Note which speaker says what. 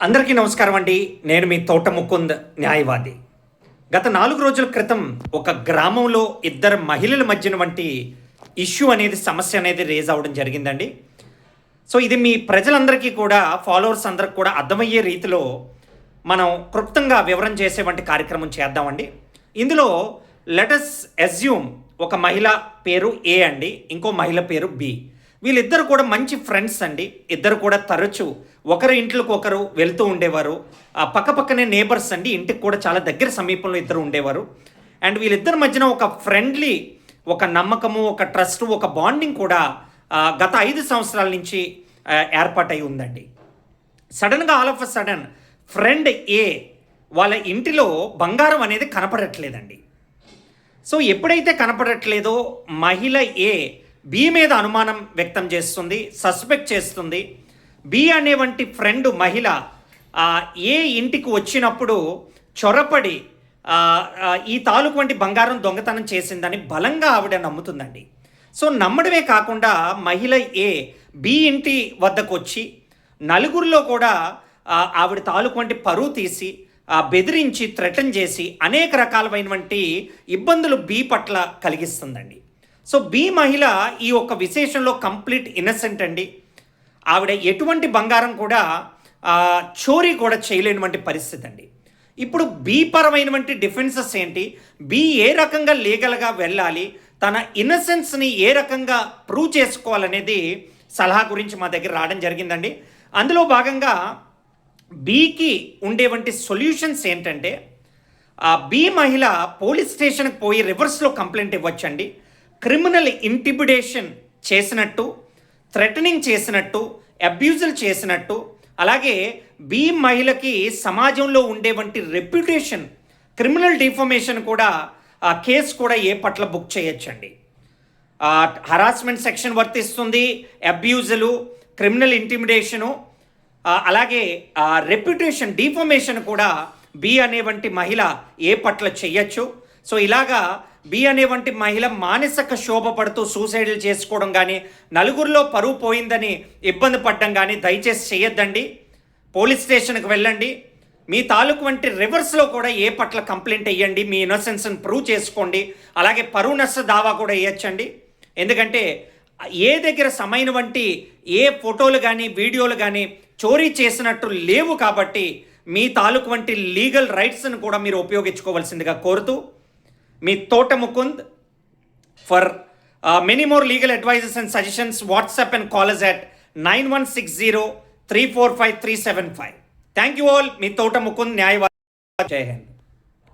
Speaker 1: అందరికీ నమస్కారం అండి. నేను మీ తోట ముకుంద్ న్యాయవాది. గత 4 రోజుల క్రితం ఒక గ్రామంలో ఇద్దరు మహిళల మధ్యన వంటి ఇష్యూ అనేది సమస్య అనేది రేజ్ అవ్వడం జరిగిందండి. సో ఇది మీ ప్రజలందరికీ కూడా ఫాలోవర్స్ అందరికి కూడా అర్థమయ్యే రీతిలో మనం క్లుప్తంగా వివరణ చేసే వంటి కార్యక్రమం చేద్దామండి. ఇందులో లెటస్ అజ్యూమ్ ఒక మహిళ పేరు ఏ అండి, ఇంకో మహిళ పేరు బి. వీళ్ళిద్దరు కూడా మంచి ఫ్రెండ్స్ అండి. ఇద్దరు కూడా తరచు ఒకరి ఇంట్లోకి ఒకరు వెళ్తూ ఉండేవారు. పక్కపక్కనే నేబర్స్ అండి, ఇంటికి కూడా చాలా దగ్గర సమీపంలో ఇద్దరు ఉండేవారు. అండ్ వీళ్ళిద్దరి మధ్యన ఒక ఫ్రెండ్లీ, ఒక నమ్మకము, ఒక ట్రస్ట్, ఒక బాండింగ్ కూడా గత 5 సంవత్సరాల నుంచి ఏర్పాటై ఉందండి. సడన్గా all of a sudden friend ఏ వాళ్ళ ఇంటిలో బంగారం అనేది కనపడట్లేదండి. సో ఎప్పుడైతే కనపడట్లేదో మహిళ ఏ బి మీద అనుమానం వ్యక్తం చేస్తుంది, సస్పెక్ట్ చేస్తుంది. బి అనే వంటి ఫ్రెండ్ మహిళ ఏ ఇంటికి వచ్చినప్పుడు చొరపడి ఈ తాలూకు వంటి బంగారం దొంగతనం చేసిందని బలంగా ఆవిడ నమ్ముతుందండి. సో నమ్మడమే కాకుండా మహిళ ఏ బి ఇంటి వద్దకు వచ్చి నలుగురిలో కూడా ఆవిడ తాలూకు వంటి పరువు తీసి బెదిరించి థ్రెటన్ చేసి అనేక రకాలైనటువంటి ఇబ్బందులు బి పట్ల కలిగిస్తుందండి. సో బి మహిళ ఈ ఒక్క విశేషంలో కంప్లీట్ ఇన్నసెంట్ అండి. ఆవిడ ఎటువంటి బంగారం కూడా చోరీ కూడా చేయలేనటువంటి పరిస్థితి అండి. ఇప్పుడు బి పరమైనటువంటి డిఫెన్సెస్ ఏంటి, బి ఏ రకంగా లీగల్గా వెళ్ళాలి, తన ఇన్నసెన్స్ని ఏ రకంగా ప్రూవ్ చేసుకోవాలనేది సలహా గురించి మా దగ్గర రావడం జరిగిందండి. అందులో భాగంగా బికి ఉండేవంటి సొల్యూషన్స్ ఏంటంటే, బి మహిళ పోలీస్ స్టేషన్కి పోయి రివర్స్లో కంప్లైంట్ ఇవ్వచ్చండి. క్రిమినల్ ఇంటిమిడేషన్ చేసినట్టు, థ్రెటనింగ్ చేసినట్టు, అబ్యూజులు చేసినట్టు, అలాగే బి మహిళకి సమాజంలో ఉండేవంటి రెప్యుటేషన్, క్రిమినల్ డిఫమేషన్ కూడా కేసు కూడా ఏ పట్ల బుక్ చేయొచ్చండి. హరాస్మెంట్ సెక్షన్ వర్తిస్తుంది, అబ్యూజులు, క్రిమినల్ ఇంటిమిడేషను, అలాగే రెప్యుటేషన్ డిఫమేషన్ కూడా బి అనేవంటి మహిళ ఏ పట్ల చెయ్యొచ్చు. సో ఇలాగా బి అనేవంటి మహిళ మానసిక శోభ పడుతూ సూసైడ్లు చేసుకోవడం కానీ, నలుగురిలో పరువు పోయిందని ఇబ్బంది పడడం కానీ దయచేసి చేయొద్దండి. పోలీస్ స్టేషన్కి వెళ్ళండి. మీ తాలూకు వంటి రివర్స్లో కూడా ఏ పట్ల కంప్లైంట్ వేయండి, మీ ఇన్నోసెన్స్ని ప్రూవ్ చేసుకోండి. అలాగే పరువు నష్ట దావా కూడా వేయచ్చండి. ఎందుకంటే ఏ దగ్గర సమైన వంటి ఏ ఫోటోలు కానీ వీడియోలు కానీ చోరీ చేసినట్టు లేవు కాబట్టి మీ తాలూకు వంటి లీగల్ రైట్స్ని కూడా మీరు ఉపయోగించుకోవాల్సిందిగా కోరుతూ, మీ తోట Mukund. For many more legal advices and suggestions, WhatsApp and call us at 9160 345 375. Thank you all. మీ తోట ముకుంద్ న్యాయవాది. జై హింద్.